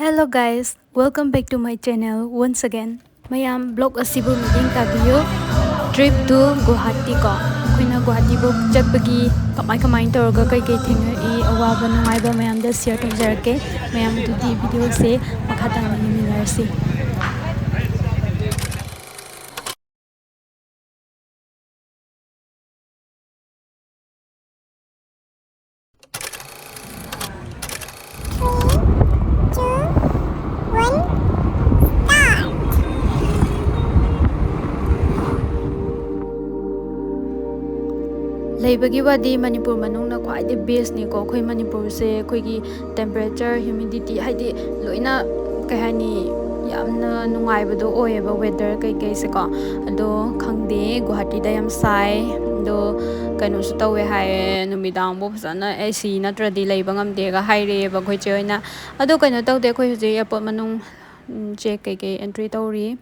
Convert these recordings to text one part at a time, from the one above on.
Hello guys, welcome back to my channel once again. Mayam blog asibu meeting tabiyo trip to Guwahati ko. Kuina Guwahati bo jagpagi kamay tawraga kai thengai awaba nungaiba mayam da share tawjarake. Mayam dudi video se makhata minarsi. Laibagi wadi Manipur manungna khwaide base ni ko khoi Manipur se khoi gi temperature humidity haidi loina kahani yamna nungai bado oye ba weather kai se ko ado khangde Guwahati da yam sai do kaino su tawe hai numidang bo phasana AC natradi leiba ngamde ga haire ba khoi choina ado kaino tawde khoi huje airport manung check kai entry tawri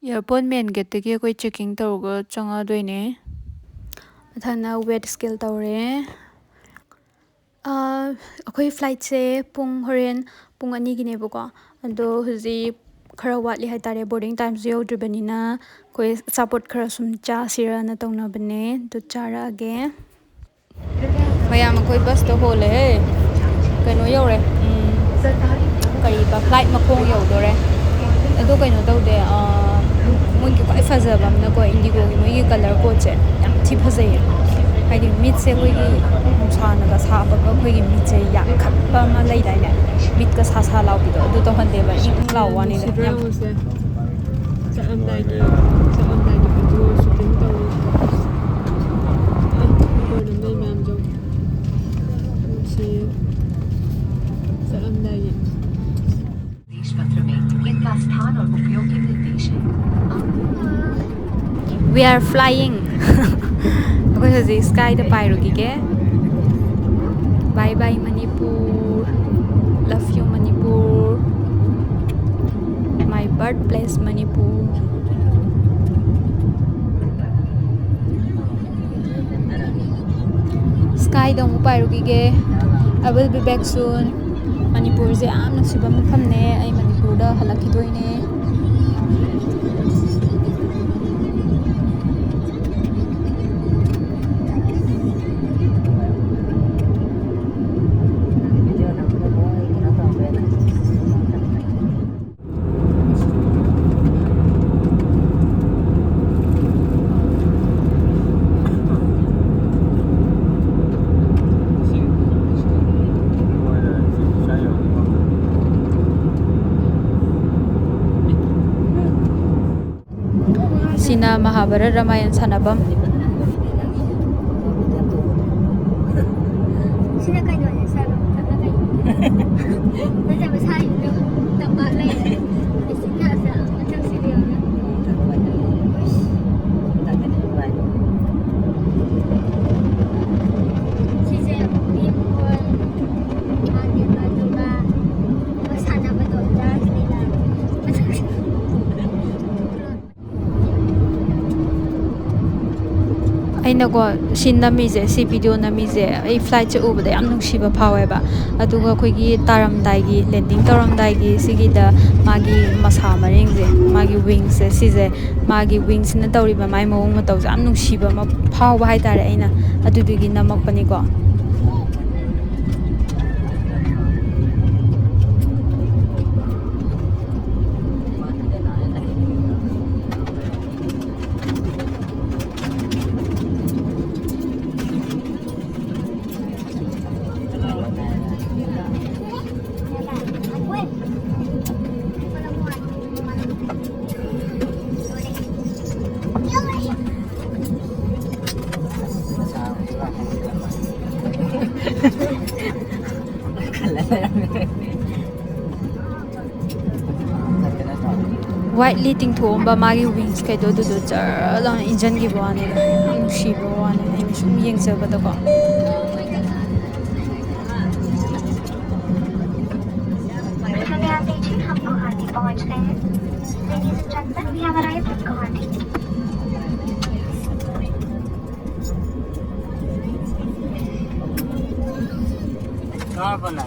airport main gate tagi koi checking tawga changa doine mathana weight scale tawre akhoi flight se pung horen pung ani gine bako ado huji khara watli haitare boarding time zero dribanina koi support khara sum cha sira na tawna bane to chara age mayam koi bus to hole kaino yore kari ba flight makhong yodore ado kaino tawde mogi kwai fazaba amna ko indigo gi mogi color ko che yam thi phazai haidi mit se koi gi musana ga sa ba koi gi mit se yak khat ba ma lai dai ne mit ka sa law bi do adu to hande ba ing law wa ni ne yam sa am dai gi video shooting to ko na mai mam jo si sa am dai gi we are flying because the sky the pyrogi ke bye bye Manipur, love you Manipur, my birthplace Manipur. Sky the pyrogi ke I will be back soon. Manipur je am nasiba mafam ne ai Manipur da halaki doine Sina Mahabharat Ramayan Sanabam. Sina kayo na sa Nasa masahin na tamba lang sina sa matang sila sisa people adi ba diba masana ba to dance nila Aina ko shin na mi je si video na mi je ai flight che ubada yam nungsiba phawe ba aduga khoi gi taram dai gi landing taram dai gi sigi da magi masa maring je magi wings se si je magi wings na tawri ba mai mawong ma taw jam nungsiba ma phawa hai tare aina adudugi namak pani ko white lighting thom ba magi wings kai do char la engine gi bawani ang shi bawani ai sum yeng sa ba da ko Ladies and gentlemen, we have arrived at Guwahati. ꯑꯩꯈꯣꯏ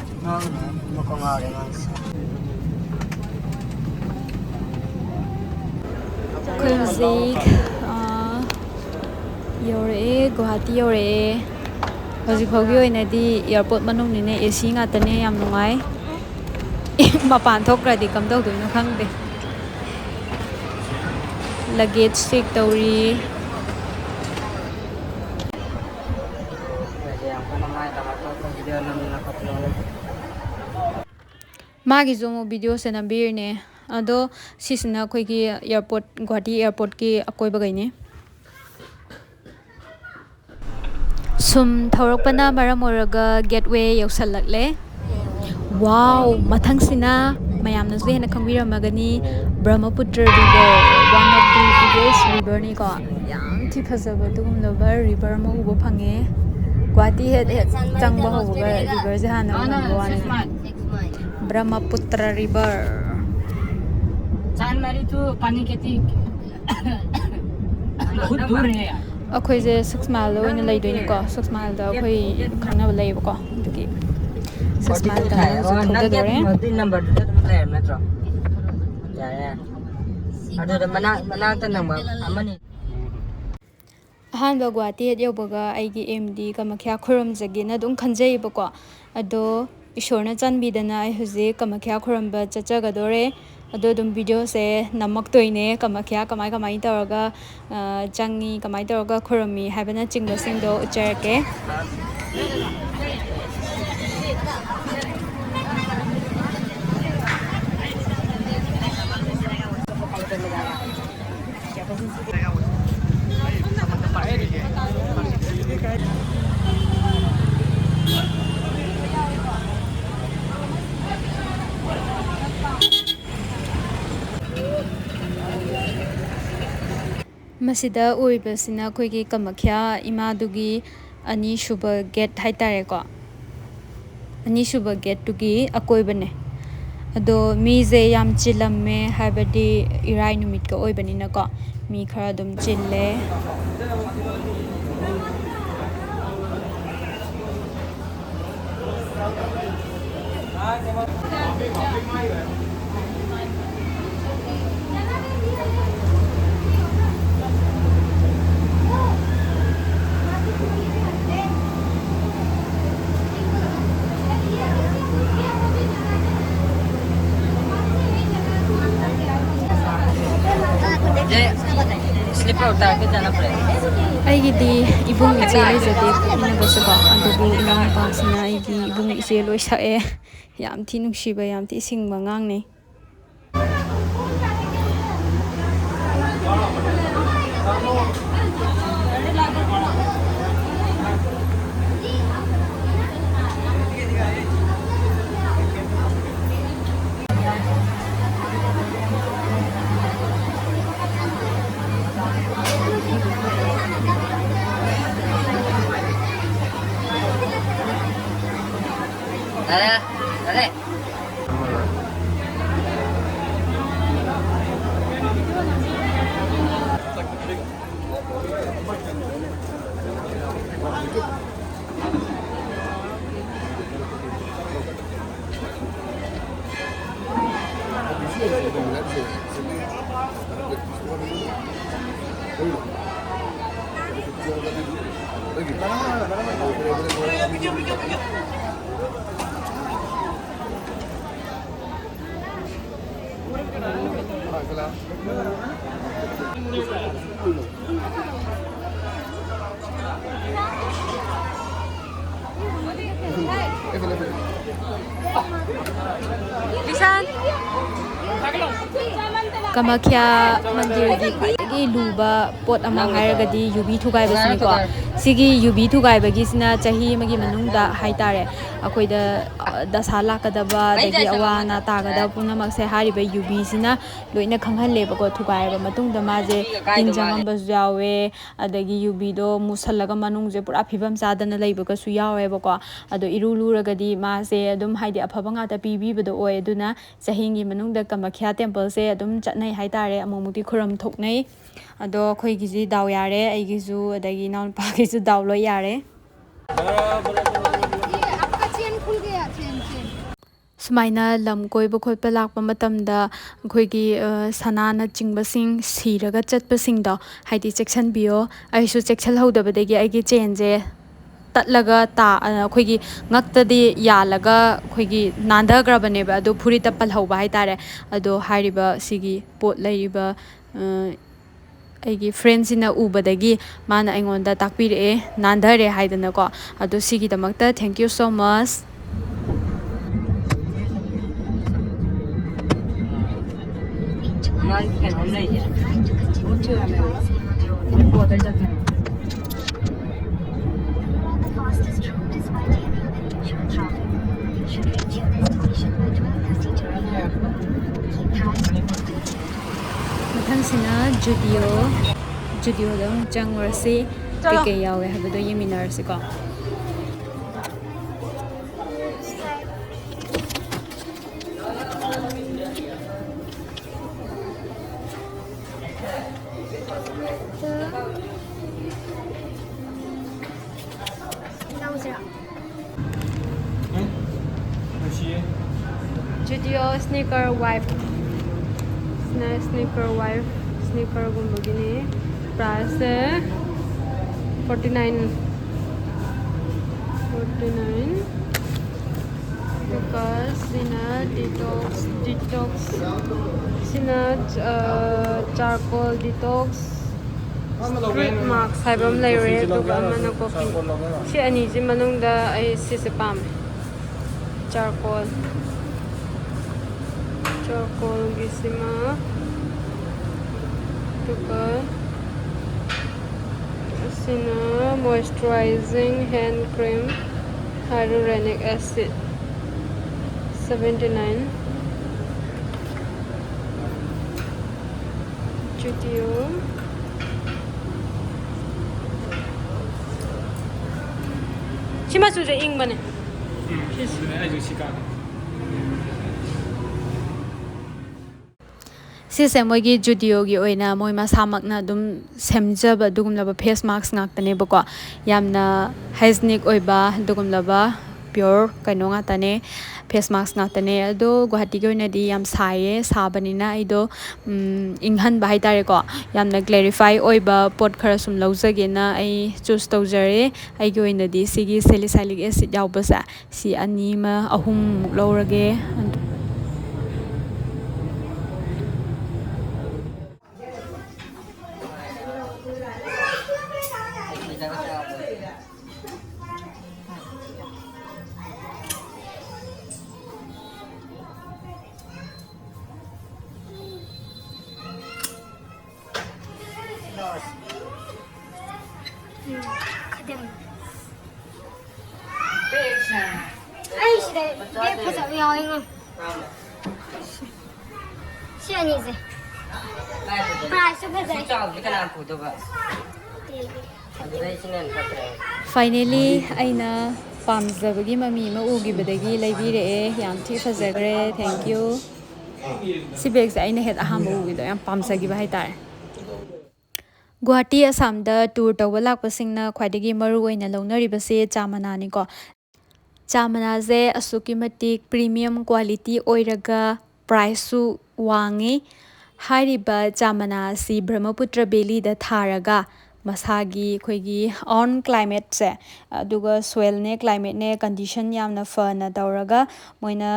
ꯍꯧꯖꯤꯛ ꯌꯧꯔꯛꯑꯦ ꯒꯨꯋꯥꯍꯥꯇꯤ ꯌꯧꯔꯛꯑꯦ ꯍꯧꯖꯤꯛ ꯐꯥꯎꯒꯤ ꯑꯣꯏꯅꯗꯤ airport ꯃꯅꯨꯡꯅꯤꯅ AC ꯉꯥꯛꯇꯅꯦ ꯌꯥꯝ ꯅꯨꯡꯉꯥꯏ ꯃꯄꯥꯟ ꯊꯣꯛꯈ꯭ꯔꯗꯤ ꯀꯝꯗꯧꯗꯣꯏꯅꯣ ꯈꯪꯗꯦ ꯂꯒꯦꯖ ꯆꯦꯛ ꯇꯧꯔꯤ ꯃꯥꯒꯤꯁꯨ ꯑꯃꯨꯛ ꯚꯤꯗꯤꯑꯣꯁꯦ ꯅꯝꯕꯤꯔꯤꯅꯦ ꯑꯗꯣ ꯁꯤꯁꯤꯅ ꯑꯩꯈꯣꯏꯒꯤ ꯑꯦꯌꯥꯔꯄꯣꯔꯠ ꯒꯨꯋꯥꯍꯥꯇꯤ ꯑꯦꯌꯥꯔꯄꯣꯔꯠꯀꯤ ꯑꯀꯣꯏꯕꯈꯩꯅꯤ ꯁꯨꯝ ꯊꯧꯔꯛꯄꯅ ꯃꯔꯝ ꯑꯣꯏꯔꯒ ꯒꯦꯠꯋꯦ ꯌꯧꯁꯜꯂꯛꯂꯦ ꯋꯥꯎ ꯃꯊꯪꯁꯤꯅ ꯃꯌꯥꯝꯅꯁꯨ ꯍꯦꯟꯅ ꯈꯪꯕꯤꯔꯝꯃꯒꯅꯤ Brahmaputra river one of the biggest ꯔꯤꯚꯔꯅꯤꯀꯣ ꯌꯥꯝ ꯊꯤ ꯐꯖꯕ ꯑꯗꯨꯒꯨꯝꯂꯕ ꯔꯤꯚꯔ ꯑꯃ ꯎꯕ ꯐꯪꯉꯦ ꯒꯨꯋꯥꯍꯥꯇꯤ ꯍꯦꯛ ꯆꯪꯕ ꯍꯧꯕꯒ ꯔꯤꯚꯔꯁꯦ ꯍꯥꯟꯅ ꯎꯍꯟꯕ ꯋꯥꯅꯤꯗ ब्रह्मपुत्र रिवर ꯑꯩꯈꯣꯏꯁꯦ 6 माइलꯗ ꯑꯣꯏꯅ ꯂꯩꯗꯣꯏꯅꯤꯀꯣ 6 माइलꯗ ꯑꯩꯈꯣꯏ ꯈꯪꯅꯕ ꯂꯩꯌꯦꯕꯀꯣ ꯑꯗꯨꯒꯤ 6 माइलꯗ ꯍꯧꯖꯤꯛ ꯊꯧꯗꯗꯣꯔꯦ ꯑꯍꯥꯟꯕ ꯒꯨꯋꯥꯍꯥꯇꯤ ꯍꯦꯛ ꯌꯧꯕꯒ ꯑꯩꯒꯤ ꯑꯦꯝꯗꯤ ꯀꯃꯈ꯭ꯌꯥ ꯈꯨꯔꯨꯝꯖꯒꯦꯅ ꯑꯗꯨꯝ ꯈꯟꯖꯩꯌꯦꯕꯀꯣ ꯑꯗꯣ ꯏꯁꯣꯔꯅ ꯆꯥꯟꯕꯤꯗꯅ ꯑꯩ ꯍꯧꯖꯤꯛ ꯀꯃꯈ꯭ꯌꯥ ꯈꯨꯔꯨꯝꯕ ꯆꯠꯆꯒꯗꯣꯔꯦ ꯑꯗꯣ ꯑꯗꯨꯝ ꯚꯤꯗꯤꯑꯣꯁꯦ ꯅꯝꯃꯛꯇꯣꯏꯅꯦ ꯀꯃꯈ꯭ꯌꯥ ꯀꯃꯥꯏ ꯇꯧꯔꯒ ꯆꯪꯉꯤ ꯀꯃꯥꯏ ꯇꯧꯔꯒ ꯈꯨꯔꯨꯝꯃꯤ ꯍꯥꯏꯕꯅꯆꯤꯡꯕꯁꯤꯡꯗꯣ ꯎꯠꯆꯔꯛꯀꯦ ꯃꯁꯤꯗ ꯎꯔꯤꯕꯁꯤꯅ ꯑꯩꯈꯣꯏꯒꯤ ꯀꯃꯈ꯭ꯌꯥ ꯏꯃꯥꯗꯨꯒꯤ ꯑꯅꯤꯁꯨꯕ ꯒꯦꯠ ꯍꯥꯏꯇꯥꯔꯦꯀꯣ ꯑꯅꯤꯁꯨꯕ ꯒꯦꯠꯇꯨꯒꯤ ꯑꯀꯣꯏꯕꯅꯦ ꯑꯗꯣ ꯃꯤꯁꯦ ꯌꯥꯝ ꯆꯤꯜꯂꯝꯃꯦ ꯍꯥꯏꯕꯗꯤ ꯏꯔꯥꯏ ꯅꯨꯃꯤꯠꯀ ꯑꯣꯏꯕꯅꯤꯅꯀꯣ ꯃꯤ ꯈꯔ ꯑꯗꯨꯝ ꯆꯤꯜꯂꯦ ꯑꯩꯒꯤꯗꯤ ꯏꯕꯨꯡ ꯏꯆꯦ ꯂꯩꯖꯗꯦ ꯄꯣꯛꯃꯤꯟꯅꯕꯁꯦꯀꯣ ꯑꯗꯨꯕꯨ ꯏꯅꯥꯎꯅꯨꯄꯥꯁꯤꯅ ꯑꯩꯒꯤ ꯏꯕꯨꯡ ꯏꯆꯦ ꯂꯣꯏ ꯁꯛꯑꯦ ꯌꯥꯝ ꯊꯤ ꯅꯨꯡꯁꯤꯕ ꯌꯥꯝ ꯊꯤ ꯁꯤꯡꯕ ꯑꯉꯥꯡꯅꯦ Kamakhya mandirgi khwaidagi luba pot ama hairagadi yubi thugaibasini ko sigi yubi thugaibagisina chahi amagi manungda haitare akoida dasa lakadaba dagi awana tagadaba punamakse hariba yubi sina loina khanghanleba ko thugaiba matungda maje tinjangambas yawe adagi yubi do musallaga manungje pura phibam sadana leibaga su yaweba ko ado iruluragadi mase adum haidi afabanga ta pibibado oy aduna chahingi manungda Kamakhya temple se adum chatnai haitare amomukti khuram thoknai ado khoigiji daw yare aigisu adagi naun pagisu daw lo yare आपका chain खुल गया ꯁꯨꯃꯥꯏꯅ ꯂꯝ ꯀꯣꯏꯕ ꯈꯣꯠꯄ ꯂꯥꯛꯄ ꯃꯇꯝꯗ ꯑꯩꯈꯣꯏꯒꯤ ꯁꯅꯥꯅ ꯆꯤꯡꯕꯁꯤꯡ ꯁꯤꯔꯒ ꯆꯠꯄꯁꯤꯡꯗꯣ ꯍꯥꯏꯗꯤ ꯆꯦꯛꯁꯤꯟꯕꯤꯌꯣ ꯑꯩꯁꯨ ꯆꯦꯛꯁꯤꯜꯍꯧꯗꯕꯗꯒꯤ ꯑꯩꯒꯤ ꯆꯦꯟꯁꯦ ꯇꯠꯂꯒ ꯑꯩꯈꯣꯏꯒꯤ ꯉꯛꯇꯗꯤ ꯌꯥꯜꯂꯒ ꯑꯩꯈꯣꯏꯒꯤ ꯅꯥꯟꯊꯈ꯭ꯔꯕꯅꯦꯕ ꯑꯗꯣ ꯐꯨꯔꯤꯠꯇ ꯄꯜꯍꯧꯕ ꯍꯥꯏꯇꯥꯔꯦ ꯑꯗꯣ ꯍꯥꯏꯔꯤꯕ ꯁꯤꯒꯤ ꯄꯣꯠ ꯂꯩꯔꯤꯕ ꯑꯩꯒꯤ ꯐ꯭ꯔꯦꯟꯁꯤꯅ ꯎꯕꯗꯒꯤ ꯃꯥꯅ ꯑꯩꯉꯣꯟꯗ ꯇꯥꯛꯄꯤꯔꯛꯑꯦ ꯅꯥꯟꯊꯔꯦ ꯍꯥꯏꯗꯅꯀꯣ ꯑꯗꯣ ꯁꯤꯒꯤꯗꯃꯛꯇ thank you so much Fastest route despite heavy unusual traffic. You should reach your destination by 12:30 p.m. Keep hands ꯃꯊꯪꯁꯤꯅ ꯖꯨꯗꯤꯑꯣꯗ ꯑꯃꯨꯛ ꯆꯪꯉꯨꯔꯁꯤ ꯀꯩꯀꯩ ꯌꯥꯎꯋꯦ ꯍꯥꯏꯕꯗꯣ ꯌꯦꯡꯃꯤꯟꯅꯔꯁꯤꯀꯣ ꯖꯨꯗꯤꯑꯣ ꯁ꯭ꯅꯤꯀꯔ ꯋꯥꯏꯞ ꯁ꯭ꯅꯤꯀꯔꯒꯨꯝꯕꯒꯤꯅꯤ ꯄ꯭ꯔꯥꯏꯁꯁꯦ 49 ꯑꯗꯨꯒ ꯁꯤꯅ ꯗꯤꯇꯣꯛꯁ ꯁꯤꯅ ꯆꯥꯔꯀꯣꯜ ꯗꯤꯇꯣꯛꯁ ꯁ꯭ꯇ꯭ꯔꯤꯠ ꯃꯥꯛꯁ ꯍꯥꯏꯕ ꯑꯃ ꯂꯩꯔꯦ ꯑꯗꯨꯒ ꯑꯃꯅ ꯀꯣꯐꯤ ꯁꯤ ꯑꯅꯤꯁꯤ ꯃꯅꯨꯡꯗ ꯑꯩ ꯁꯤꯁꯦ ꯄꯥꯝꯃꯦ ꯆꯥꯔꯀꯣꯜꯒꯤꯁꯤꯃ ꯑꯗꯨꯒ ꯑꯁꯤꯅ ꯃꯣꯏꯁꯆꯔꯥꯏꯖꯤꯡ ꯍꯦꯟ ꯀ꯭रीम hyaluronic acid 79 Judio ꯁꯤ ꯃꯆꯨꯁꯦ ꯏꯪꯕꯅꯦ ꯁꯤꯁꯦ ꯃꯣꯏꯒꯤ ꯖꯨꯗꯤꯑꯣꯒꯤ ꯑꯣꯏꯅ ꯃꯣꯏ ꯃꯁꯥꯃꯛꯅ ꯑꯗꯨꯝ ꯁꯦꯝꯖꯕ ꯑꯗꯨꯒꯨꯝꯂꯕ ꯐꯦꯁ ꯃꯥꯛꯁ ꯉꯥꯛꯇꯅꯦꯕꯀꯣ ꯌꯥꯝꯅ ꯍꯥꯏꯖꯅꯤꯛ ꯑꯣꯏꯕ ꯑꯗꯨꯒꯨꯝꯂꯕ ꯄꯤꯌꯣꯔ ꯀꯩꯅꯣ ꯉꯥꯛꯇꯅꯦ ꯐꯦꯁ ꯃꯥꯛꯁ ꯉꯥꯛꯇꯅꯦ ꯑꯗꯣ ꯒꯨꯋꯥꯍꯥꯇꯤꯒꯤ ꯑꯣꯏꯅꯗꯤ ꯌꯥꯝ ꯁꯥꯏꯌꯦ ꯁꯥꯕꯅꯤꯅ ꯑꯩꯗꯣ ꯏꯪꯍꯟꯕ ꯍꯥꯏꯇꯥꯔꯦꯀꯣ ꯌꯥꯝꯅ ꯀ꯭ꯂꯦꯔꯤꯐꯥꯏ ꯑꯣꯏꯕ ꯄꯣꯠ ꯈꯔ ꯁꯨꯝ ꯂꯧꯖꯒꯦꯅ ꯑꯩ ꯆꯨꯁ ꯇꯧꯖꯔꯦ ꯑꯩꯒꯤ ꯑꯣꯏꯅꯗꯤ ꯁꯤꯒꯤ ꯁꯦꯂꯤꯁꯥꯏꯂꯤꯛ ꯑꯦꯁꯤഡ് ꯌꯥꯎꯕꯁꯦ ꯁꯤ ꯑꯍꯨꯝꯃꯨꯛ ꯂꯧꯔꯒꯦ ꯑꯩ ꯁꯤꯗ ꯕꯦꯛ ꯐꯖꯕ ꯌꯥꯎꯋꯦꯉꯣ ꯁꯤ ꯑꯅꯤꯁꯦ ꯄ꯭ꯔꯥꯏꯁꯁꯨ ꯐꯖꯩ ꯐꯥꯏꯅꯦꯂꯤ ꯑꯩꯅ ꯄꯥꯝꯖꯕꯒꯤ ꯃꯃꯤ ꯑꯃ ꯎꯈꯤꯕꯗꯒꯤ ꯂꯩꯕꯤꯔꯛꯑꯦ ꯌꯥꯝ ꯊꯤ ꯐꯖꯈ꯭ꯔꯦ ꯊꯦꯡꯛ ꯌꯨ ꯁꯤ ꯕꯦꯒꯁꯦ ꯑꯩꯅ ꯍꯦꯛ ꯑꯍꯥꯟꯕ ꯎꯈꯤꯕꯗꯣ ꯌꯥꯝ ꯄꯥꯝꯖꯈꯤꯕ ꯍꯥꯏꯇꯥꯔꯦ ꯒꯨꯋꯥꯍꯥꯇꯤ ꯑꯁꯥꯝꯗ ꯇꯨꯔ ꯇꯧꯕ ꯂꯥꯛꯄꯁꯤꯡꯅ ꯈ꯭ꯋꯥꯏꯗꯒꯤ ꯃꯔꯨꯑꯣꯏꯅ ꯂꯧꯅꯔꯤꯕꯁꯦ ꯆꯥ ꯃꯅꯥꯅꯤꯀꯣ ꯆꯥ ꯃꯅꯥꯁꯦ ꯑꯁꯨꯛꯀꯤ ꯃꯇꯤꯛ ꯄ꯭ꯔꯤꯃꯤꯌꯝ ꯀ꯭ꯋꯥꯂꯤꯇꯤ ꯑꯣꯏꯔꯒ ꯄ꯭ꯔꯥꯏꯁꯁꯨ ꯋꯥꯡꯉꯤ ꯍꯥꯏꯔꯤꯕ ꯆꯥ ꯃꯅꯥ ꯑꯁꯤ ꯕ꯭ꯔꯍꯃꯄꯨꯇ꯭ꯔ ꯕꯦꯂꯤꯗ ꯊꯥꯔꯒ ꯃꯁꯥꯒꯤ ꯑꯩꯈꯣꯏꯒꯤ ꯑꯣꯟ क्लाइमेटꯁꯦ ꯑꯗꯨꯒ ꯁꯣꯏꯜꯅꯦ क्लाइमेटꯅꯦ ꯀꯟꯗꯤꯁꯟ ꯌꯥꯝꯅ ꯐꯅ ꯇꯧꯔꯒ ꯃꯣꯏꯅ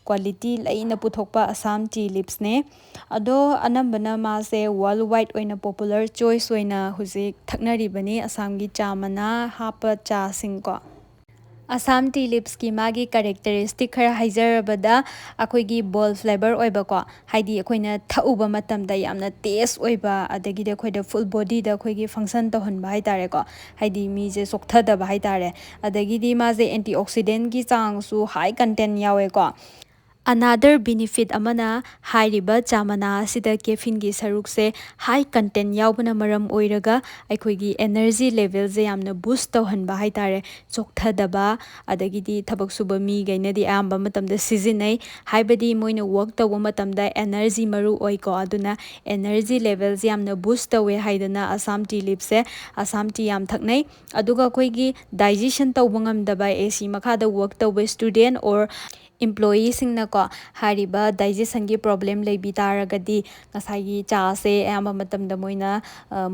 ꯀ꯭ꯋꯥꯂꯤꯇꯤ ꯂꯩꯅ ꯄꯨꯊꯣꯛꯄ ꯑꯁꯥꯝ ꯇꯤ ꯂꯤꯞꯁꯅꯦ ꯑꯗꯣ ꯑꯅꯝꯕꯅ ꯃꯥꯁꯦ ꯋꯥꯔꯜ ꯋꯥꯏꯗ ꯑꯣꯏꯅ ꯄꯣꯄꯨꯂꯔ ꯆꯣꯏꯁ ꯑꯣꯏꯅ ꯍꯧꯖꯤꯛ ꯊꯛꯅꯔꯤꯕꯅꯤ ꯑꯁꯥꯝꯒꯤ ꯆꯥ ꯃꯅꯥ ꯍꯥꯞꯄ ꯆꯥꯁꯤꯡꯀꯣ ꯑꯁꯥꯝ ꯇꯤ ꯂꯤꯞꯁꯀꯤ ꯃꯥꯒꯤ ꯀꯦꯔꯦꯛꯇꯔꯤꯁꯇꯤꯛ ꯈꯔ ꯍꯥꯏꯖꯔꯕꯗ ꯑꯩꯈꯣꯏꯒꯤ ꯕꯣꯜ ꯐ꯭ꯂꯦꯕꯔ ꯑꯣꯏꯕꯀꯣ ꯍꯥꯏꯗꯤ ꯑꯩꯈꯣꯏꯅ ꯊꯛꯎꯕ ꯃꯇꯝꯗ ꯌꯥꯝꯅ ꯇꯦꯁ ꯑꯣꯏꯕ ꯑꯗꯒꯤꯗꯤ ꯑꯩꯈꯣꯏꯗ ꯐꯨꯜ ꯕꯣꯗꯤꯗ ꯑꯩꯈꯣꯏꯒꯤ ꯐꯪꯁꯟ ꯇꯧꯍꯟꯕ ꯍꯥꯏꯇꯥꯔꯦꯀꯣ ꯍꯥꯏꯗꯤ ꯃꯤꯁꯦ ꯆꯣꯛꯊꯗꯕ ꯍꯥꯏꯇꯥꯔꯦ ꯑꯗꯒꯤꯗꯤ ꯃꯥꯁꯦ ꯑꯦꯟꯇꯤ ꯑꯣꯛꯁꯤꯗꯦꯟꯒꯤ ꯆꯥꯡꯁꯨ ꯍꯥꯏ content ꯌꯥꯎꯋꯦꯀꯣ Another benefit amana hairiba chamana asida caffeine gi sarukse high content yaubana maram oiraga aikoigi energy level je yamna boost tawhanba haitare chokthadaba adagidi thabak suba mi gainadi amba matamda sizinai haibadi moina work tawba matamda energy maru oiko aduna energy level je yamna boost tawe haidana Assam tea leaf se Assam tea yam thaknai aduga aikoigi digestion tawba ngamdaba AC makhada work tawba student or employees singna ko hariba digestion gi problem lei bi taragadi ngasai cha se ayamba matamda moina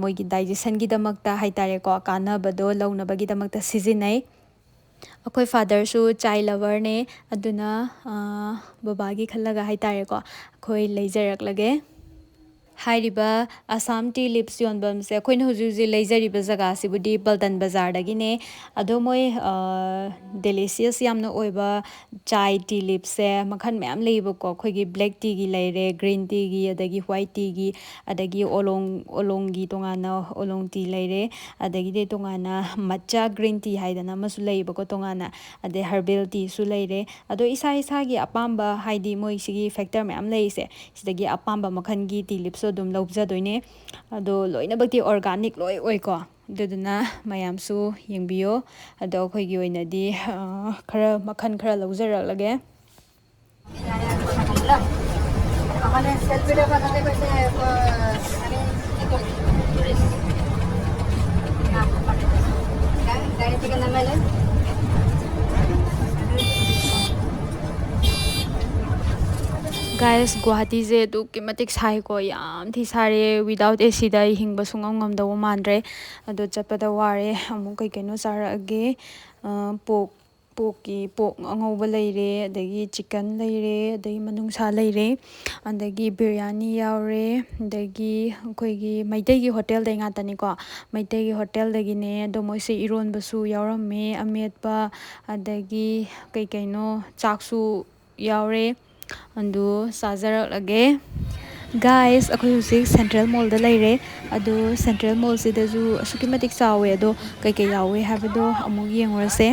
moigi digestion gi damakta haitare ko kanabado launabagi damakta sizinai akoi father su chai lover ne aduna babagi khallaga haitare ko akoi leijarak lage hairiba Assam tea leaves yonbam se akoina hujuji leijariba jaga sibudi Baldan Bazar dagine ado moi delicious yamna oiba chai tea leaves se makhan ma'am leiba ko khoigi black tea gi leire green tea gi adagi white tea gi adagi olong gi tongana olong tea leire adagi de tongana matcha green tea haidana masu leiba ko tongana ade herbal tea su leire ado isa gi apamba haidi moi sigi factor ma'am leise sidagi apamba makhan gi tea leaves dum lobjadoine ado loinabakti organic loi oiko duduna mayamsu yengbiyo ado khoigi oinadi khara makhan khara lobjaraklage Guys, Guwahati je tu kimatik sai ko yam thi sare without AC da hingba sungam ngam daw mandre ado chatpada ware amu kai kaino sara age pork angauba leire adagi chicken leire adagi manungsa leire adagi biryani yaure adagi koigi maitai gi hotel dai ngatani ko maitai gi hotel dagi ne do moise iron basu yaurame ametpa adagi kai kaino chaksu yaure andu sajarak lage guys akhoi husik central mall da leire adu central mall sida ju asuki matik chawe ado kai kai yawe habado amug yengurase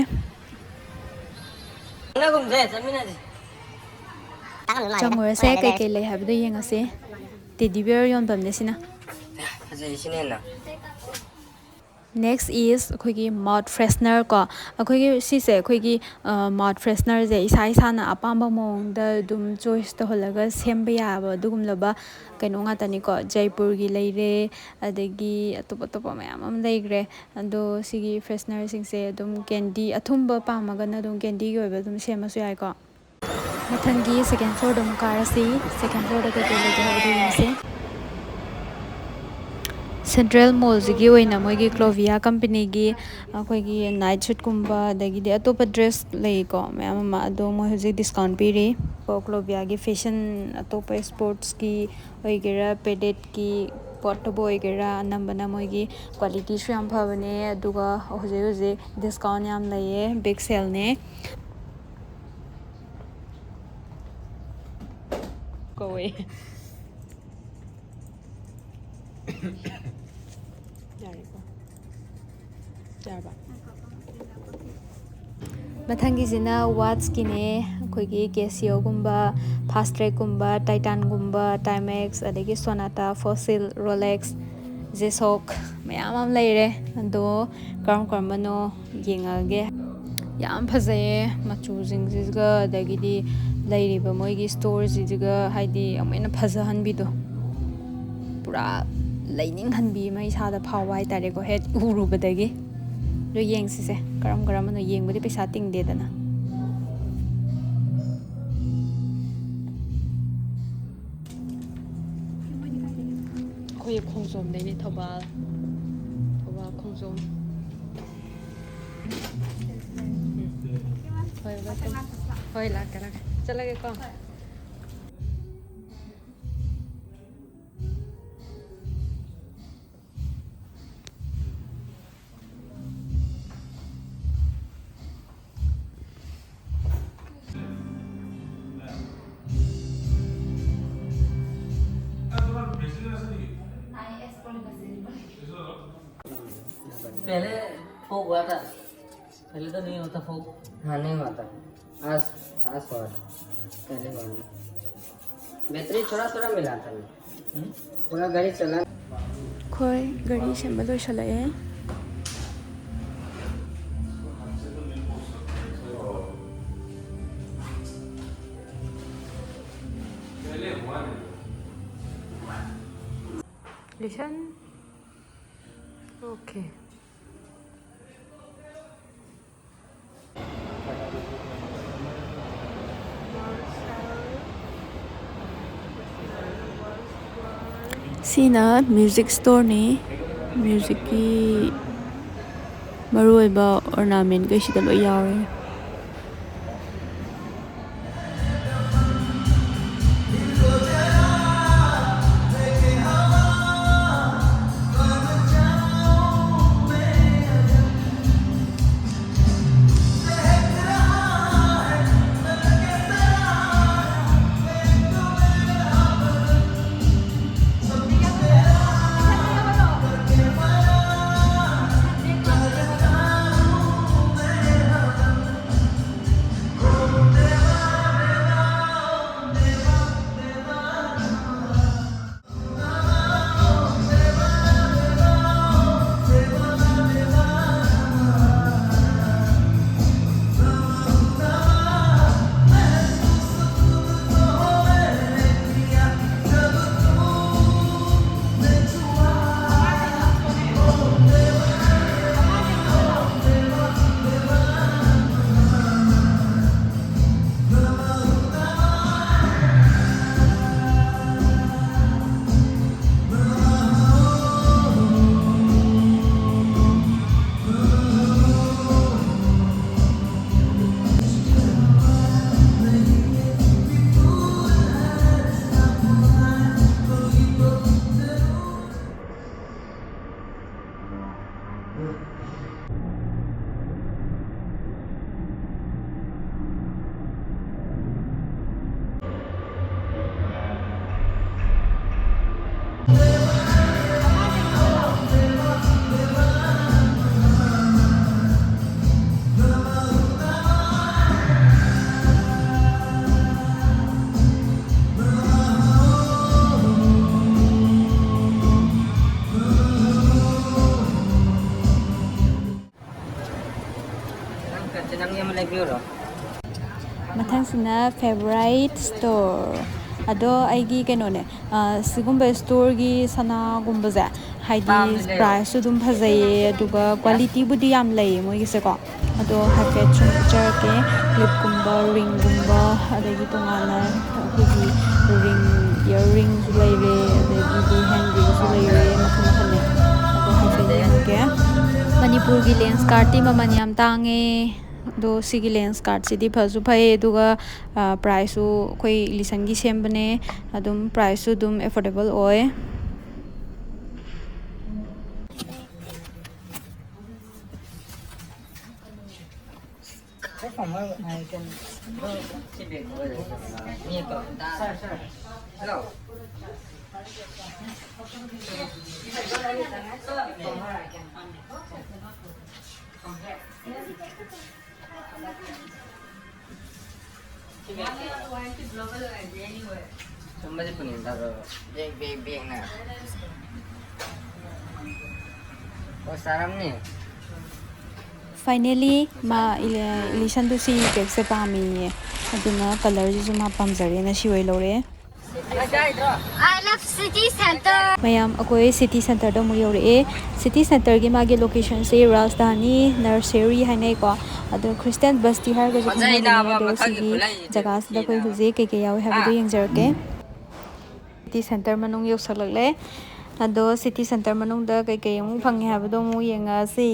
changurase kai kai lei habado yengase teddy bear yon bamne sina next is akoigi mouth freshener ko akoigi sise akoigi mouth freshener je isa isana apamba mong da dum choice to holaga semba yaba dugum laba kaino ngatani ko Jaipur gi leire adagi atop mayam am leigre ando sigi freshener singse dum candy athumba pamaga na dum candy gi oiba dum semasu yai ko mathangi second floor dum karasi second floor da kai lege habdu yase Central Mall gi oina moigi Clovia company gi akoigi night suit kumba dagidi atopa dress lei ko mayam ma ado mo hoji discount piri ko Clovia gi fashion atopa sports ki oigera pedet ki portable oigera nambana moigi quality su yam phabane aduga hoji discount yam laye big sale ne ko we mathangi sina watch kine akoigi Casio gumba fast track gumba Titan gumba Timex adagi Sonata Fossil Rolex G-Shock mayam am leire ando karam no yengage yam phajaye machu jingjiga adagidi leiriba moigi store jiga haidi amena phajahan bido pura laining hanbi mai sada phawai tare ko het urubadagi do yeng sise karam no yengbudi pesa ting de dana khoi khongsom de ni thoba khongsom hoi la kara chalage ko पहले फोक हुआ था पहले तो नहीं होता फोक। हाँ नहीं होता, आज आज हुआ था, पहले हुआ नहीं। बैटरी थोड़ा थोड़ा मिला था मैं, पूरा गाड़ी चला। खोई गाड़ी सेम लो चलाए लिसन ओके सीना म्यूजिक स्टोर ने म्यूजिक की मरुओइबा ऑर्नामेंट के सिदा लो यावे मथांसिना फेवराइट स्टोर अदो आइगी केनोने सिगुम्बे स्टोर गी सना गुम्बजे हाइदी प्राइस दुम फजाइए अदुगा क्वालिटी बुदी याम लई मोइगिसे को अदो हाइफेट सुम चरके क्लिप गुम्बा रिंग गुम्बा अदगी तोंगाना अखोगी रिंग इयररिंग लैरे अदगी हैंड रिंग लैरे मखन मखने अदो हाइफेट के मणिपुर की लेंस कार्टी ममन याम तांगे दो सिगी लेंस कार्ड सिदी फसु फै दुगा प्राइस कोई लिसंगी सेमबने अदुम प्राइस दुम एफोर्डेबल ओए Hello. Somebody put in that big na. Oh, saram ni. Finally मा इलिशन तो सी केक से पामी अदुना कलर जी जुमा पामजरे ना शिवै लोरे I love city center. Ma'am अकोई सिटी सेंटर दो मुयोरे सिटी सेंटर की मागे लोकेशन से राजधानी नर्सरी है नहीं को अदो क्रिस्टियन बस्ती है को जो दो सिटी जगह से कोई हुजे के याव है वो यंग के सिटी सेंटर मनुंग यो सलगले अदो सिटी सेंटर मनुंग दा के यमु फंगे है बदो मु यंगा से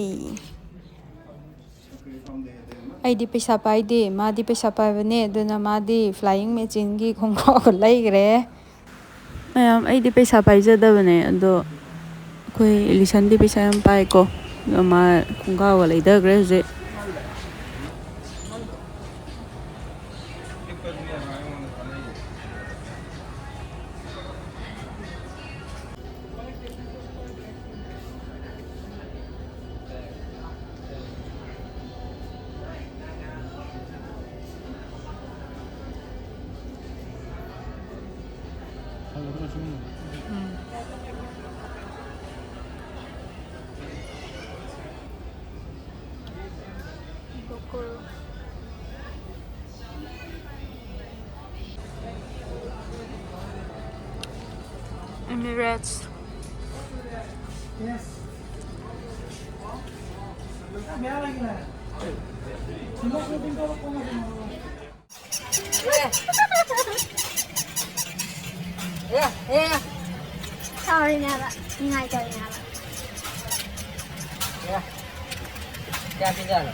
आईडी पैसा पाइदे मादी पैसा पाइबने दुना मादी फ्लाइंग मशीन की खोंखो को लैगरे मैम आईडी पैसा पाइजदबने अदो कोई लिसन दी पैसा हम पाइको मा खोंखो को लैदग्रे जे Emirates. Sorry, Nala. Ngay trời Nala. क्या पिज्जा लो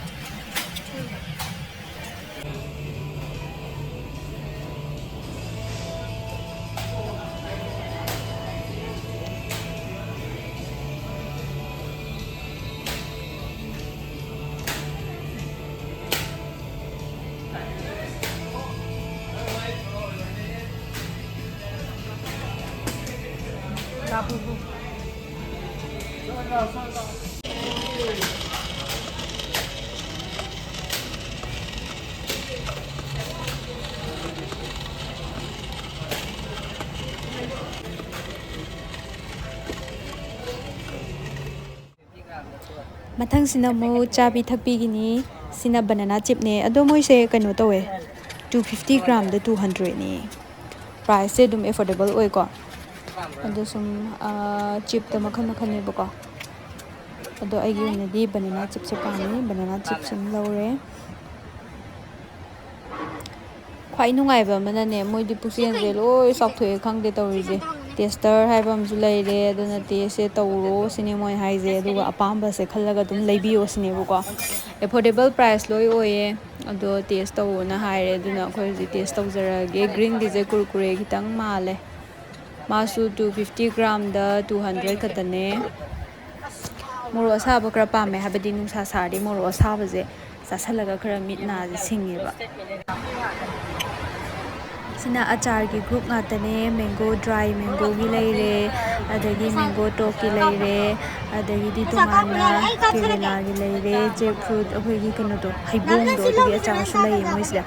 ꯃꯊꯪꯁꯤꯅ ꯑꯃꯨꯛ ꯆꯥꯕꯤ ꯊꯛꯄꯤꯒꯤꯅꯤ. ꯁꯤꯅ ꯕꯅꯥꯅꯥ ꯆꯤꯞꯅꯦ. ꯑꯗꯣ ꯃꯣꯏꯁꯦ ꯀꯩꯅꯣ ꯇꯧꯋꯦ, 250 ꯒ꯭ꯔꯥꯝꯗ 200ꯅꯤ. ꯄ꯭ꯔꯥꯏꯁꯁꯦ ꯑꯗꯨꯝ ꯑꯦꯐꯣꯔꯗꯦꯕꯜ ꯑꯣꯏꯀꯣ. ꯑꯗꯣ ꯁꯨꯝ ꯆꯤꯞꯇ ꯃꯈꯜ ꯃꯈꯜꯅꯦꯕꯀꯣ. ꯑꯗꯣ ꯑꯩꯒꯤ ꯑꯣꯏꯅꯗꯤ ꯕꯅꯥꯅꯥ ꯆꯤꯞꯁꯦ ꯄꯥꯝꯃꯤ. ꯕꯅꯥꯅꯥ ꯆꯤꯞꯁ ꯑꯃ ꯂꯧꯔꯦ. ꯈ꯭ꯋꯥꯏ ꯅꯨꯡꯉꯥꯏꯕ ꯑꯃꯅꯅꯦ, ꯃꯣꯏꯗꯤ ꯄꯨꯛꯆꯦꯜꯁꯦ ꯂꯣꯏ ꯆꯥꯎꯊꯣꯛꯑꯦ ꯈꯪꯗꯦ ꯇꯧꯔꯤꯁꯦ. ꯇꯦꯁꯇꯔ ꯍꯥꯏꯕ ꯑꯃꯁꯨ ꯂꯩꯔꯦ. ꯑꯗꯨꯅ ꯇꯦꯁꯁꯦ ꯇꯧꯔꯣ ꯁꯤꯅꯦ ꯃꯣꯏ ꯍꯥꯏꯁꯦ. ꯑꯗꯨꯒ ꯑꯄꯥꯝꯕꯁꯦ ꯈꯜꯂꯒ ꯑꯗꯨꯝ ꯂꯩꯕꯤꯌꯣ ꯁꯤꯅꯦꯕꯀꯣ. ꯑꯦꯐꯣꯔꯗꯦꯕꯜ ꯄ꯭ꯔꯥꯏꯁ ꯂꯣꯏ ꯑꯣꯏꯌꯦ. ꯑꯗꯣ ꯇꯦꯁ ꯇꯧꯑꯣꯅ ꯍꯥꯏꯔꯦ. ꯑꯗꯨꯅ ꯑꯩꯈꯣꯏ ꯍꯧꯖꯤꯛ ꯇꯦꯁ ꯇꯧꯖꯔꯛꯑꯒꯦ. ꯒ꯭ꯔꯤꯟꯒꯤꯁꯦ ꯀꯨꯔꯀꯨꯔꯦ ꯈꯤꯇꯪ ꯃꯥꯜꯂꯦ. ꯃꯥꯁꯨ 250 ꯒ꯭ꯔꯥꯝꯗ 200 ꯈꯛꯇꯅꯦ. ꯃꯣꯔꯣꯛ ꯑꯁꯥꯕ ꯈꯔ ꯄꯥꯝꯃꯦ, ꯍꯥꯏꯕꯗꯤ ꯅꯨꯡꯁꯥ ꯁꯥꯔꯗꯤ ꯃꯣꯔꯣꯛ ꯑꯁꯥꯕꯁꯦ ꯆꯥꯁꯜꯂꯒ ꯈꯔ ꯃꯤꯠ ꯅꯥꯁꯦ ꯁꯤꯡꯉꯦꯕ. ꯁꯤꯅ ꯑꯆꯥꯔꯒꯤ ꯒ꯭ꯔꯨꯞ ꯉꯥꯛꯇꯅꯦ. ꯃꯦꯡꯒꯣ ꯗ꯭ꯔꯥꯏ ꯃꯦꯡꯒꯣꯒꯤ ꯂꯩꯔꯦ, ꯑꯗꯒꯤ ꯃꯦꯡꯒꯣ ꯇꯣꯛꯀꯤ ꯂꯩꯔꯦ, ꯑꯗꯒꯤꯗꯤ ꯇꯣꯉꯥꯟꯅ ꯀꯦꯔꯦꯂꯥꯒꯤ ꯂꯩꯔꯦ, ꯖꯦꯛ ꯐ꯭ꯔꯨꯠ ꯑꯩꯈꯣꯏꯒꯤ ꯀꯩꯅꯣꯗꯣ ꯍꯩꯕꯣꯡꯗꯣ ꯑꯗꯨꯒꯤ ꯑꯆꯥꯔꯁꯨ ꯂꯩꯌꯦ ꯃꯣꯏꯁꯤꯗ.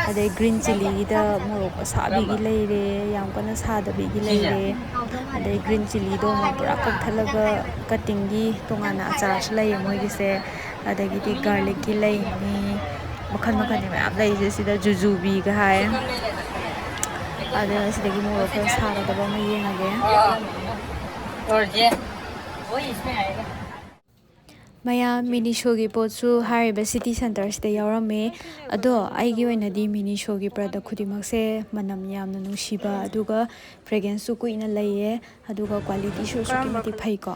ꯑꯗꯩ ꯒ꯭ꯔꯤꯟ ꯆꯤꯂꯤꯒꯤꯗ ꯃꯣꯔꯣꯛ ꯑꯁꯥꯕꯤꯒꯤ ꯂꯩꯔꯦ, ꯌꯥꯝ ꯀꯟꯅ ꯁꯥꯗꯕꯤꯒꯤ ꯂꯩꯔꯦ. ꯑꯗꯩ ꯒ꯭ꯔꯤꯟ ꯆꯤꯂꯤꯗꯣ ꯑꯃꯨꯛ ꯄꯨꯔꯥ ꯀꯛꯊꯠꯂꯒ ꯀꯠꯇꯤꯡꯒꯤ ꯇꯣꯉꯥꯟꯅ ꯑꯆꯥꯔꯁꯨ ꯂꯩꯌꯦ ꯃꯣꯏꯒꯤꯁꯦ. ꯑꯗꯒꯤꯗꯤ ꯒꯥꯔꯂꯤꯛꯀꯤ ꯂꯩꯅꯤ. ꯃꯈꯜ ꯃꯈꯜꯅꯤ ꯃꯌꯥꯝ ꯂꯩꯔꯤꯁꯦ. ꯁꯤꯗ ꯖꯨꯖꯨꯕꯤꯒ ꯍꯥꯏ. ꯑꯗ ꯁꯤꯗꯒꯤ ꯃꯣꯔꯣꯛ ꯈꯔ ꯁꯥꯒꯗꯕ ꯑꯃ ꯌꯦꯡꯉꯒꯦ. ꯃꯌꯥꯝ ꯃꯤꯅꯤꯁꯣꯒꯤ ꯄꯣꯠꯁꯨ ꯍꯥꯏꯔꯤꯕ ꯁꯤꯇꯤ ꯁꯦꯟꯇꯔꯁꯤꯗ ꯌꯥꯎꯔꯝꯃꯦ. ꯑꯗꯣ ꯑꯩꯒꯤ ꯑꯣꯏꯅꯗꯤ ꯃꯤꯅꯤꯁꯣꯒꯤ ꯄ꯭ꯔꯗꯛ ꯈꯨꯗꯤꯡꯃꯛꯁꯦ ꯃꯅꯝ ꯌꯥꯝꯅ ꯅꯨꯡꯁꯤꯕ, ꯑꯗꯨꯒ ꯐ꯭ꯔꯦꯒ꯭ꯔꯦꯟꯁꯁꯨ ꯀꯨꯏꯅ ꯂꯩꯌꯦ, ꯑꯗꯨꯒ ꯀ꯭ꯋꯥꯂꯤꯇꯤꯁꯨ ꯑꯁꯨꯛꯀꯤ ꯃꯇꯤꯛ ꯐꯩꯀꯣ.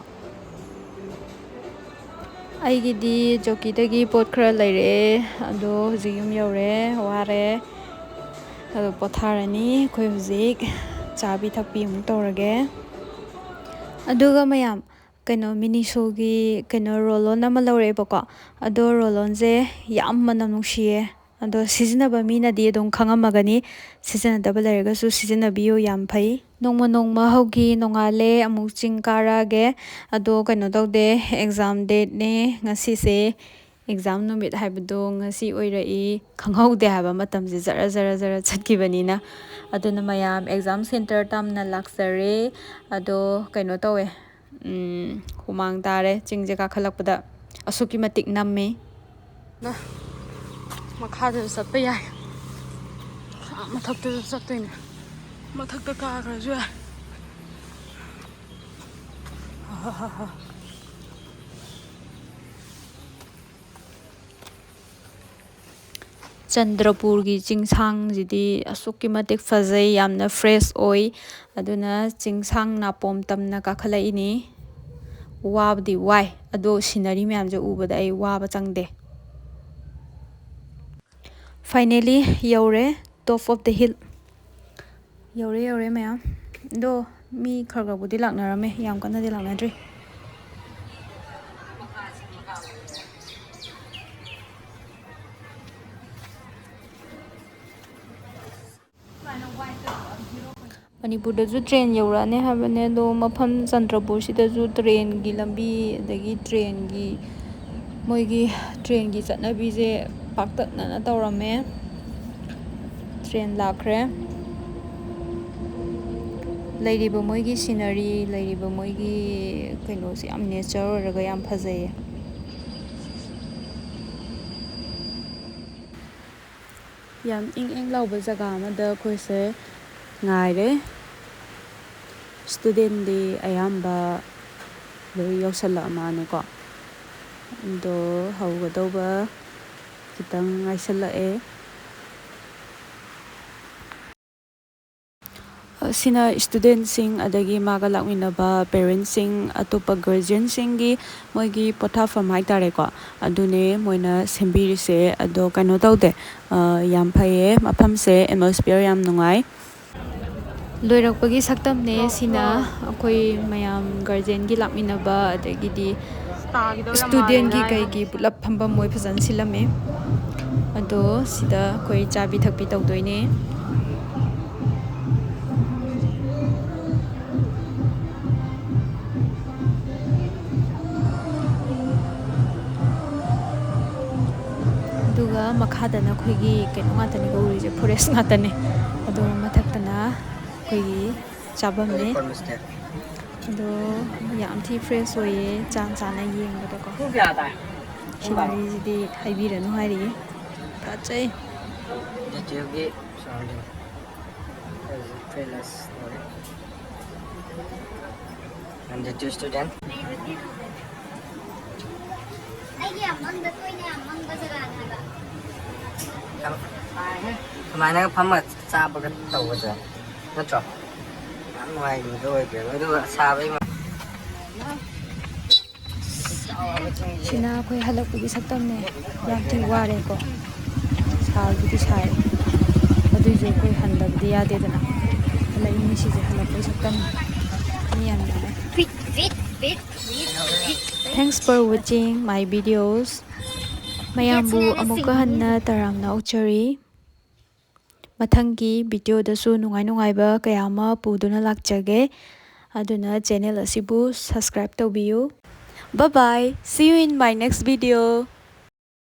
ꯑꯩꯒꯤꯗꯤ ꯖꯣꯀꯤꯗꯒꯤ ꯄꯣꯠ ꯈꯔ ꯂꯩꯔꯛꯑꯦ. ꯑꯗꯣ ꯍꯧꯖꯤꯛ ꯌꯨꯝ ꯌꯧꯔꯦ, ꯋꯥꯔꯦ. ꯑꯗꯣ ꯄꯣꯊꯥꯔꯅꯤ. ꯑꯩꯈꯣꯏ ꯍꯧꯖꯤꯛ ꯆꯥꯕꯤ ꯊꯛꯄꯤ ꯑꯃꯨꯛ ꯇꯧꯔꯒꯦ. ꯑꯗꯨꯒ ꯃꯌꯥꯝ ꯀꯩꯅꯣ ꯃꯤꯅꯤꯁꯣꯒꯤ ꯀꯩꯅꯣ ꯔꯣꯜ-ꯑꯣꯟ ꯑꯃ ꯂꯧꯔꯛꯑꯦꯕꯀꯣ. ꯑꯗꯣ ꯔꯣꯜ-ꯑꯣꯟꯁꯦ ꯌꯥꯝ ꯃꯅꯝ ꯅꯨꯡꯁꯤꯌꯦ. ꯑꯗꯣ ꯁꯤꯖꯤꯟꯅꯕ ꯃꯤꯅꯗꯤ ꯑꯗꯨꯝ ꯈꯪꯉꯝꯃꯒꯅꯤ. ꯁꯤꯖꯤꯟꯅꯗꯕ ꯂꯩꯔꯒꯁꯨ ꯁꯤꯖꯤꯟꯅꯕꯤꯌꯨ, ꯌꯥꯝ ꯐꯩ. ꯅꯣꯡꯃ ꯅꯣꯡꯃ ꯍꯧꯈꯤ, ꯅꯣꯡꯉꯥꯜꯂꯦ, ꯑꯃꯨꯛ ꯆꯤꯡ ꯀꯥꯔꯛꯑꯒꯦ. ꯑꯗꯣ ꯀꯩꯅꯣ ꯇꯧꯗꯦ, ꯑꯦꯛꯖꯥꯝ ꯗꯦꯠꯅꯦ ꯉꯁꯤꯁꯦ. ꯑꯦꯛꯖꯥꯝ ꯅꯨꯃꯤꯠ ꯍꯥꯏꯕꯗꯣ ꯉꯁꯤ ꯑꯣꯏꯔꯛꯏ. ꯈꯪꯍꯧꯗꯦ ꯍꯥꯏꯕ, ꯃꯇꯝꯁꯦ ꯖꯔ ꯖꯔ ꯖꯔ ꯆꯠꯈꯤꯕꯅꯤꯅ. ꯑꯗꯨꯅ ꯃꯌꯥꯝ ꯑꯦꯛꯖꯥꯝ ꯁꯦꯟꯇꯔ ꯇꯥꯝꯅ ꯂꯥꯛꯆꯔꯦ. ꯑꯗꯣ ꯀꯩꯅꯣ ꯇꯧꯋꯦ, ꯍꯨꯃꯥꯡ ꯇꯥꯔꯦ ꯆꯤꯡꯁꯦ ꯀꯥꯈꯠꯂꯛꯄꯗ. ꯑꯁꯨꯛꯀꯤ ꯃꯇꯤꯛ ꯅꯝꯃꯤ. ꯃꯈꯥꯗꯁꯨ ꯆꯠꯄ ꯌꯥꯏ, ꯃꯊꯛꯇꯁꯨ ꯆꯠꯇꯣꯏꯅꯦ. ꯃꯊꯛꯇ ꯀꯥꯈ꯭ꯔꯁꯨ ꯌꯥꯏ. ꯆꯟꯗ꯭ꯔꯄꯨꯔꯒꯤ ꯆꯤꯡꯁꯥꯡꯁꯤꯗꯤ ꯑꯁꯨꯛꯀꯤ ꯃꯇꯤꯛ ꯐꯖꯩ, ꯌꯥꯝꯅ ꯐ꯭ꯔꯦꯁ ꯑꯣꯏ. ꯑꯗꯨꯅ ꯆꯤꯡꯁꯥꯡ ꯅꯥꯄꯣꯝ ꯇꯝꯅ ꯀꯥꯈꯠꯂꯛꯏꯅꯤ. ꯋꯥꯕꯗꯤ ꯋꯥꯏ, ꯑꯗꯣ ꯁꯤꯅꯔꯤ ꯃꯌꯥꯝꯁꯦ ꯎꯕꯗ ꯑꯩ ꯋꯥꯕ ꯆꯪꯗꯦ. ꯐꯥꯏꯅꯦꯂꯤ ꯌꯧꯔꯦ, ꯇꯣꯞ ꯑꯣꯐ ꯗ ꯍꯤꯜ. ꯌꯧꯔꯦ ꯃꯌꯥꯝ. ꯑꯗꯣ ꯃꯤ ꯈꯔ ꯈꯔꯕꯨꯗꯤ ꯂꯥꯛꯅꯔꯝꯃꯦ, ꯌꯥꯝ ꯀꯟꯅꯗꯤ ꯂꯥꯛꯅꯗ꯭ꯔꯤ. ꯃꯅꯤꯄꯨꯔꯗꯁꯨ ꯇ꯭ꯔꯦꯟ ꯌꯧꯔꯛꯑꯅꯤ ꯍꯥꯏꯕꯅꯦ. ꯑꯗꯣ ꯃꯐꯝ ꯆꯟꯗ꯭ꯔꯄꯨꯔꯁꯤꯗꯁꯨ ꯇ꯭ꯔꯦꯟꯒꯤ ꯂꯝꯕꯤ, ꯑꯗꯒꯤ ꯃꯣꯏꯒꯤ ꯇ꯭ꯔꯦꯟꯒꯤ ꯆꯠꯅꯕꯤꯁꯦ ꯄꯥꯛꯇꯛꯅꯅ ꯇꯧꯔꯝꯃꯦ. ꯇ꯭ꯔꯦꯟ ꯂꯥꯛꯈ꯭ꯔꯦ. ꯂꯩꯔꯤꯕ ꯃꯣꯏꯒꯤ ꯁꯤꯅꯔꯤ, ꯂꯩꯔꯤꯕ ꯃꯣꯏꯒꯤ ꯀꯩꯅꯣꯁꯦ ꯌꯥꯝ ꯅꯦꯆꯔ ꯑꯣꯏꯔꯒ ꯌꯥꯝ ꯐꯖꯩꯌꯦ. ꯌꯥꯝ ꯏꯪ ꯏꯪ ꯂꯥꯎꯕ ꯖꯒꯥ ꯑꯃꯗ ꯑꯩꯈꯣꯏꯁꯦ ꯉꯥꯏꯔꯦ. ꯁ꯭ꯇꯨꯗꯦꯟꯗꯤ ꯑꯌꯥꯝꯕ ꯂꯣꯏ ꯌꯧꯁꯜꯂꯛꯑ ꯃꯥꯜꯂꯦꯀꯣ ꯑꯗꯣ ꯍꯧꯒꯗꯧꯕ ꯈꯤꯇꯪ ꯉꯥꯏꯁꯜꯂꯛꯑꯦ ꯁꯤꯅ ꯁ꯭ꯇꯨꯗꯦꯟꯁꯤꯡ ꯑꯗꯒꯤ ꯃꯥꯒ ꯂꯥꯛꯃꯤꯟꯅꯕ ꯄꯦꯔꯦꯟꯁꯁꯤꯡ ꯑꯇꯣꯞꯄ ꯒꯥꯔꯖꯤꯌꯟꯁꯤꯡꯒꯤ ꯃꯣꯏꯒꯤ ꯄꯣꯊꯥꯐꯝ ꯍꯥꯏꯇꯥꯔꯦꯀꯣ ꯑꯗꯨꯅꯦ ꯃꯣꯏꯅ ꯁꯦꯝꯕꯤꯔꯤꯁꯦ ꯑꯗꯣ ꯀꯩꯅꯣ ꯇꯧꯗꯦ ꯌꯥꯝ ꯐꯩꯌꯦ ꯃꯐꯝꯁꯦ ꯑꯦꯠꯃꯣꯁꯐꯤꯌꯔ ꯌꯥꯝ ꯅꯨꯡꯉꯥꯏ ꯂꯣꯏꯔꯛꯄꯒꯤ ꯁꯛꯇꯝꯅꯦ ꯁꯤꯅ ꯑꯩꯈꯣꯏ ꯃꯌꯥꯝ ꯒꯥꯔꯖꯤꯌꯟꯒꯤ ꯂꯥꯛꯃꯤꯟꯅꯕ ꯑꯗꯒꯤꯗꯤ ꯁ꯭ꯇꯨꯗꯦꯟꯒꯤ ꯀꯩꯒꯤ ꯄꯨꯂꯞ ꯐꯝꯐꯝ ꯃꯣꯏ ꯐꯖꯅ ꯁꯤꯜꯂꯝꯃꯦ ꯑꯗꯣ ꯁꯤꯗ ꯑꯩꯈꯣꯏ ꯆꯥꯕꯤ ꯊꯛꯄꯤ ꯇꯧꯗꯣꯏꯅꯦ ꯑꯗꯨꯒ ꯃꯈꯥꯗꯅ ꯑꯩꯈꯣꯏꯒꯤ ꯀꯩꯅꯣ ꯉꯥꯛꯇꯅꯤꯀꯣ ꯎꯔꯤꯁꯦ ꯐꯣꯔꯦꯁ ꯉꯥꯛꯇꯅꯦ ꯑꯗꯣ ꯃꯊꯛꯇꯅ ꯑꯩꯈꯣꯏꯒꯤ ꯆꯥꯐꯝꯅꯦ ꯑꯗꯣ ꯌꯥꯝ ꯊꯤ ꯐ꯭ꯔꯦꯁ ꯑꯣꯏꯌꯦ ꯆꯥꯅ ꯌꯦꯡꯕꯗꯀꯣ ꯁꯤꯅꯔꯤꯁꯤꯗꯤ ꯍꯥꯏꯕꯤꯔꯅꯨ ꯍꯥꯏꯔꯤꯌꯦ ꯐꯖꯩ ꯁꯨꯃꯥꯏꯅ ꯐꯝꯃ ꯆꯥꯕꯒ ꯇꯧꯕꯁꯦ ꯅꯠꯇ꯭ꯔꯣ ꯌꯥꯝ ꯅꯨꯡꯉꯥꯏꯕꯗꯣ ꯑꯣꯏꯈ꯭ꯔꯦꯕ ꯑꯗꯨꯒ ꯁꯥꯕꯒꯤ ꯁꯤꯅ ꯑꯩꯈꯣꯏ ꯍꯜꯂꯛꯄꯒꯤ ꯁꯛꯇꯝꯅꯦ ꯌꯥꯝ ꯊꯤ ꯋꯥꯔꯦꯀꯣ ꯁꯥꯕꯨꯗꯤ ꯁꯥꯏ ꯑꯗꯨꯏꯁꯨ ꯑꯩꯈꯣꯏ ꯍꯟꯗꯕꯗꯤ ꯌꯥꯗꯦꯗꯅ ꯍꯜꯂꯛꯏꯅꯦ ꯁꯤꯁꯦ ꯍꯜꯂꯛꯄꯒꯤ ꯁꯛꯇꯝꯅꯤ ꯃꯤ ꯌꯥꯝ ꯌꯥꯝꯃꯦ ꯊꯦꯡꯛꯁ ꯐꯣꯔ ꯋꯥꯆꯤꯡ ꯃꯥꯏ ꯚꯤꯗꯤꯑꯣꯁ ꯃꯌꯥꯝꯕꯨ ꯑꯃꯨꯛꯀ ꯍꯟꯅ ꯇꯔꯥꯝꯅ ꯑꯣꯛꯆꯔꯤ ꯃꯊꯪꯒꯤ ꯚꯤꯗꯤꯑꯣꯗꯁꯨ ꯅꯨꯡꯉꯥꯏ ꯅꯨꯡꯉꯥꯏꯕ ꯀꯌꯥ ꯑꯃ ꯄꯨꯗꯨꯅ ꯂꯥꯛꯆꯒꯦ ꯑꯗꯨꯅ ꯆꯦꯅꯦꯜ ꯑꯁꯤꯕꯨ ꯁꯕꯁꯀ꯭ꯔꯥꯏꯕ ꯇꯧꯕꯤꯌꯨ Bye bye. See you in my next video.